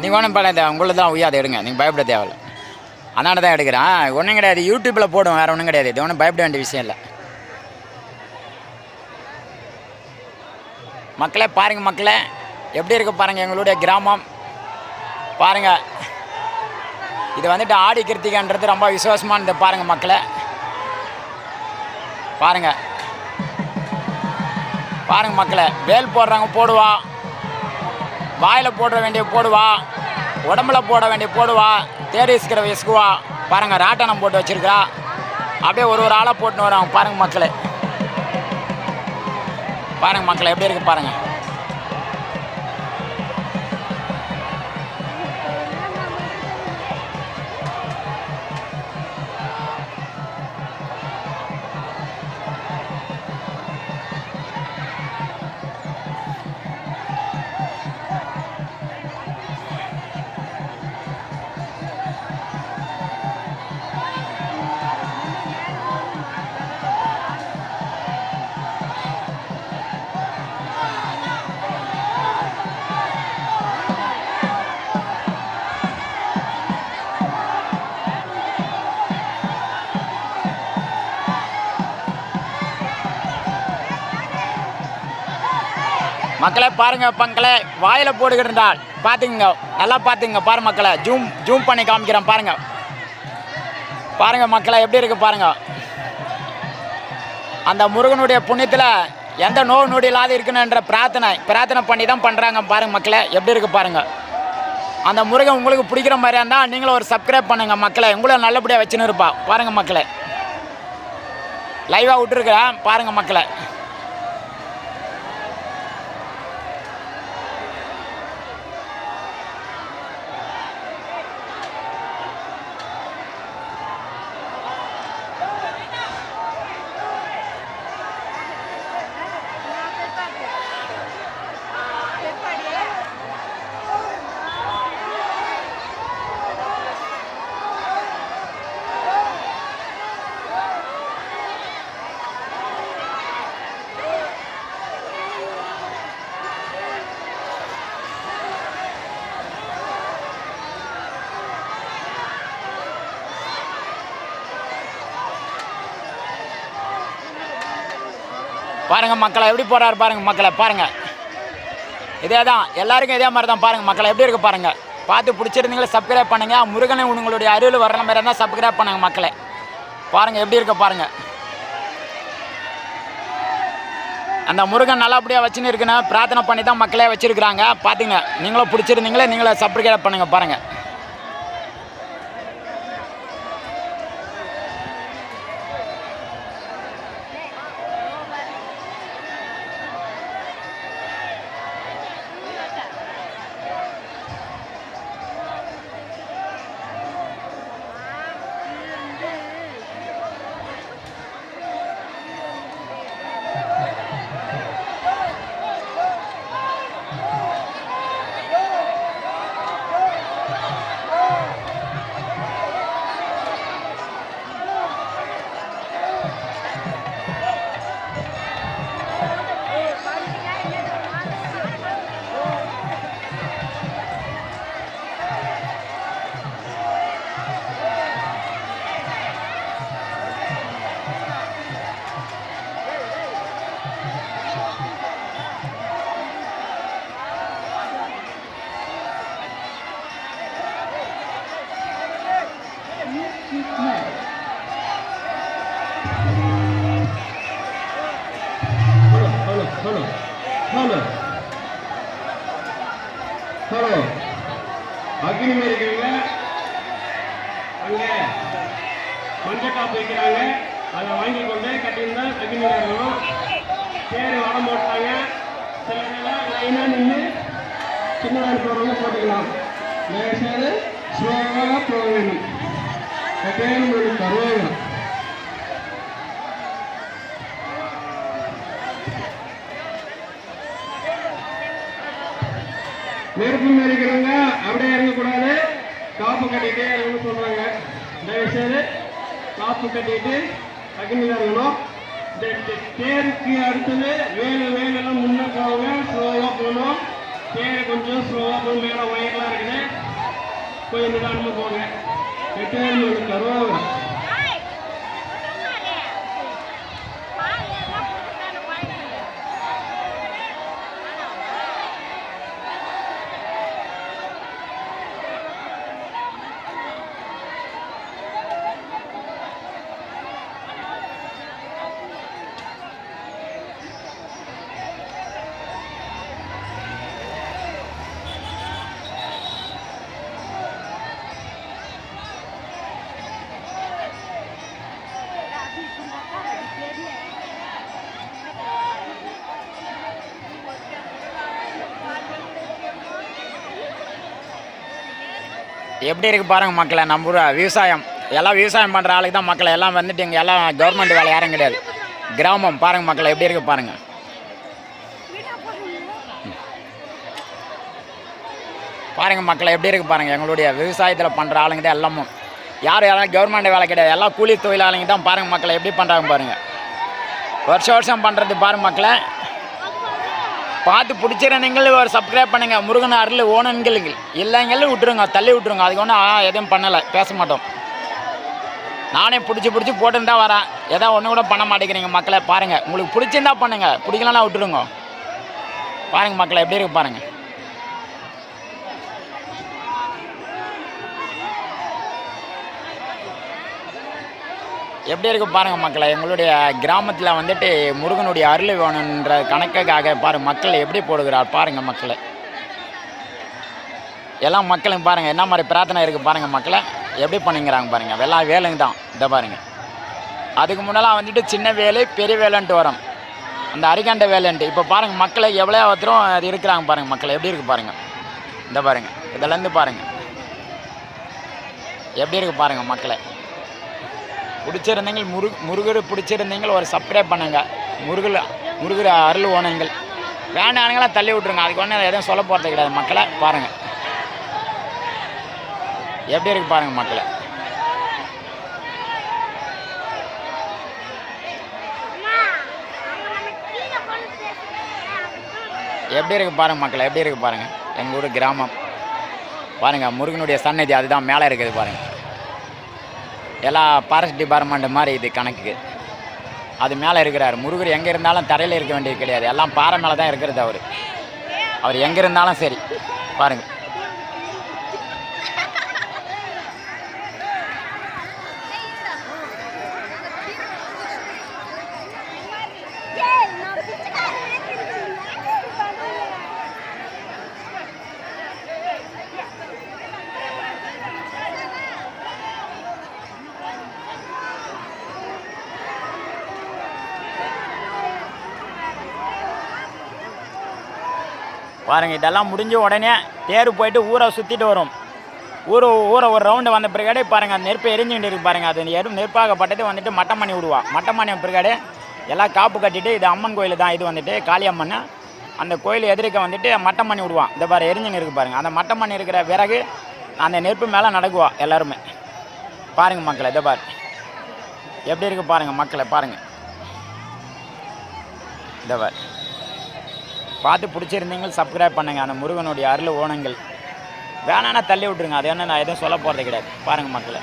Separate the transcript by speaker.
Speaker 1: நீங்கள் ஒன்றும் பண்ண உங்களுக்கு தான் உய்யாது எடுங்க, நீங்கள் பயப்பட தேவையில்ல. அதனால தான் எடுக்கிறேன், ஒன்றும் கிடையாது. யூடியூப்பில் போடுவோம், வேறு ஒன்றும் கிடையாது. இது ஒன்றும் பயப்பட வேண்டிய விஷயம் இல்லை. மக்களே பாருங்கள், மக்களே எப்படி இருக்கு பாருங்கள் எங்களுடைய கிராமம். பாருங்கள், இது வந்துட்டு ஆடி கிருத்திகைன்றது ரொம்ப விசுவாசமானது. பாருங்கள் மக்களே, பாருங்கள் பாருங்கள் மக்களே. வேல் போடுறாங்க போடுவா, வாயில் போட வேண்டிய போடுவா, உடம்புல போட வேண்டிய போடுவா, தேடி இசுக்கிற இசுக்குவா. பாருங்கள், ராட்டனம் போட்டு வச்சுருக்கா. அப்படியே ஒரு ஆளாக போட்டுன்னு வராங்க. பாருங்கள் மக்களே, பாருங்கள் மக்களே எப்படி இருக்குது பாருங்கள். மக்களே பாருங்கள் மக்களே, வாயில் போடுகின்றால் பார்த்துங்க, நல்லா பார்த்துங்க. பாரு மக்களே, ஜூம் பண்ணி காமிக்கிறேன். பாருங்கள் பாருங்கள் மக்களே எப்படி இருக்குது பாருங்கள். அந்த முருகனுடைய புண்ணியத்தில் எந்த நோய் நொடி இல்லாத இருக்கணுன்ற பிரார்த்தனை பண்ணி தான் பண்ணுறாங்க. பாருங்கள் மக்களே எப்படி இருக்குது பாருங்கள். அந்த முருகன் உங்களுக்கு பிடிக்கிற மாதிரியா இருந்தால் நீங்களும் ஒரு சப்ஸ்கிரைப் பண்ணுங்கள் மக்களே. உங்களும் நல்லபடியாக வச்சுன்னு இருப்பா. பாருங்கள் மக்களே, லைவாக விட்டுருக்குறேன் பாருங்கள் மக்களே. பாருங்கள் மக்களை எப்படி போகிறாரு பாருங்கள் மக்களை. பாருங்கள், இதே தான் எல்லாருக்கும் இதே மாதிரி தான். பாருங்கள் மக்களை எப்படி இருக்குது பாருங்கள். பார்த்து பிடிச்சிருந்தீங்களே சப்ஸ்கிரைப் பண்ணுங்கள். முருகனை உங்களுடைய அருள் வர்ற மாதிரி இருந்தால் சப்ஸ்கிரைப் பண்ணுங்கள் மக்களே. பாருங்கள் எப்படி இருக்க பாருங்கள். அந்த முருகன் நல்லபடியாக வச்சுன்னு இருக்குன்னு பிரார்த்தனை பண்ணி தான் மக்களே வச்சுருக்குறாங்க. பார்த்துங்க, நீங்களும் பிடிச்சிருந்தீங்களே நீங்களே சப்ஸ்கிரைப் பண்ணுங்கள். பாருங்கள்
Speaker 2: ஹலோ அக்னி இருக்கிறவங்க அங்கே மஞ்சள் காப்பு வைக்கிறாங்க. அதை வாங்கி கொண்டு கட்டியிருந்தா அக்னி இருக்கணும். பேர் வடம் போட்டாங்க. சில நேரம் லைனாக நின்று சின்னதாக போகிறவங்க போட்டுக்கலாம். தயவுசெய்து ஸ்லோவாக போக வேணும். கட்டாயம் தருவாங்க. நெருப்பு இருக்கிறவங்க அப்படியே இறங்கக்கூடாது. காப்பு கட்டிட்டு இறங்கணும்னு சொல்றாங்க. தயவுசெய்து காப்பு கட்டிட்டு அக்னியில் இறங்கணும். தேருக்கு அடுத்தது வேலெல்லாம் முன்னே போவாங்க. ஸ்லோவாக போகணும். தேர் கொஞ்சம் ஸ்லோவாக போகணும். மேலே ஒயர்லாம் இருக்குது. கொஞ்சம் நிதானமாக போங்க. வெற்றிவேல் கருவாங்க.
Speaker 1: எப்படி இருக்குது பாருங்கள் மக்களை. நம்ம ஊர் விவசாயம் எல்லாம் விவசாயம் பண்ணுற ஆளுக்கு தான் மக்களை எல்லாம் வந்துட்டு இங்கே எல்லாம் கவர்மெண்ட் வேலை யாரும் கிடையாது. கிராமம் பாருங்கள் மக்களை எப்படி இருக்குது பாருங்கள். பாருங்கள் மக்களை எப்படி இருக்குது பாருங்கள். எங்களுடைய விவசாயத்தில் பண்ணுற ஆளுங்க தான் எல்லாமும். யாரும் கவர்மெண்ட் வேலை கிடையாது, எல்லாம் கூலி தொழிலாளிங்க தான். பாருங்கள் மக்களை எப்படி பண்ணுறாங்க பாருங்கள். வருஷம் பண்ணுறது பாருங்கள் மக்களை. பார்த்து பிடிச்சிருந்தீங்களும் ஒரு சப்ஸ்கிரைப் பண்ணுங்கள். முருகன் அருள் ஓனன்கள் இல்லைங்களும் விட்டுருங்க, தள்ளி விட்டுருங்க. அதுக்கு ஒன்றும் எதுவும் பண்ணலை, பேச மாட்டோம். நானே பிடிச்சி போட்டுன்னு தான் வரேன். எதாவது ஒன்று கூட பண்ண மாட்டேங்கிறீங்க மக்களை. பாருங்கள், உங்களுக்கு பிடிச்சிருந்தா பண்ணுங்கள், பிடிக்கலன்னா விட்டுருங்க. பாருங்கள் மக்களை எப்படி இருக்கு பாருங்கள். எப்படி இருக்குது பாருங்கள் மக்களை. எங்களுடைய கிராமத்தில் வந்துட்டு முருகனுடைய அருள் வேணுன்ற கணக்குக்காக பாருங்கள் மக்கள் எப்படி போடுகிறார் பாருங்கள் மக்களை. எல்லாம் மக்களும் பாருங்கள் என்ன மாதிரி பிரார்த்தனை இருக்குது பாருங்கள் மக்களை எப்படி பண்ணிங்கிறாங்க பாருங்கள். எல்லாம் வேலுங்க தான் இதை பாருங்கள். அதுக்கு முன்னெல்லாம் வந்துட்டு சின்ன வேலு பெரிய வேலைன்ட்டு வரும், அந்த அரிகண்ட வேலைன்ட்டு. இப்போ பாருங்கள் மக்களை எவ்வளோ ஒருத்தரும் அது இருக்கிறாங்க பாருங்கள் மக்களை எப்படி இருக்குது பாருங்கள். இந்த பாருங்கள் இதெல்லாம் பாருங்கள் எப்படி இருக்குது பாருங்கள் மக்களை. பிடிச்சிருந்தீங்க முருகர் பிடிச்சிருந்தீங்க ஒரு சப்ஸ்கிரைப் பண்ணுங்க. முருகர் அருள் ஓனங்கள் வேண்டானுங்களாம் தள்ளி விட்ருங்க. அதுக்கு ஒன்று எதுவும் சொல்ல போகிறது கிடையாது மக்களை. பாருங்கள் எப்படி இருக்குது பாருங்கள் மக்களை. எப்படி இருக்குது பாருங்கள் மக்களை எப்படி இருக்குது பாருங்கள். எங்கள் ஊர் கிராமம் பாருங்கள். முருகனுடைய சன்னதி அதுதான் மேலே இருக்குது பாருங்கள். எல்லாம் ஃபாரஸ்ட் டிபார்ட்மெண்ட் மாதிரி இது கணக்குக்கு. அது மேலே இருக்கிறார் முருகர். எங்கே இருந்தாலும் தரையில் இருக்க வேண்டியது கிடையாது, எல்லாம் பாறை மேலே தான் இருக்கிறது. அவர் எங்கே இருந்தாலும் சரி பாருங்கள். பாருங்கள் இதெல்லாம் முடிஞ்ச உடனே தேர் போயிட்டு ஊரை சுற்றிட்டு வரும். ஊரை ஒரு ரவுண்டு வந்த பிறகாடே பாருங்கள் அந்த நெருப்பு எரிஞ்சுக்கிட்டு இருக்கு பாருங்கள். அது நெருப்பாகப்பட்டது வந்துட்டு மட்டம் பண்ணி விடுவா. மட்டம் பண்ணி பிறகாடே எல்லாம் காப்பு கட்டிட்டு, இது அம்மன் கோயில் தான், இது வந்துட்டு காளியம்மன். அந்த கோயில் எதிர்க்க வந்துட்டு மட்டம் பண்ணி விடுவான். இந்த பாரு எரிஞ்சுன்னு இருக்குது பாருங்கள். அந்த மட்டம் பண்ணி இருக்கிற பிறகு அந்த நெருப்பு மேலே நடக்குவா எல்லாருமே. பாருங்கள் மக்களை இதை பாரு எப்படி இருக்குது பாருங்கள் மக்களை. பாருங்கள் இதை பாரு. பார்த்து பிடிச்சிருந்தீங்க சப்ஸ்கிரைப் பண்ணுங்கள். அந்த முருகனுடைய அருள் ஓனங்கள் வேணான்னா தள்ளி விட்ருங்க. அது என்ன நான் எதுவும் சொல்ல போகிறது கிடையாது. பாருங்கள் மக்களை.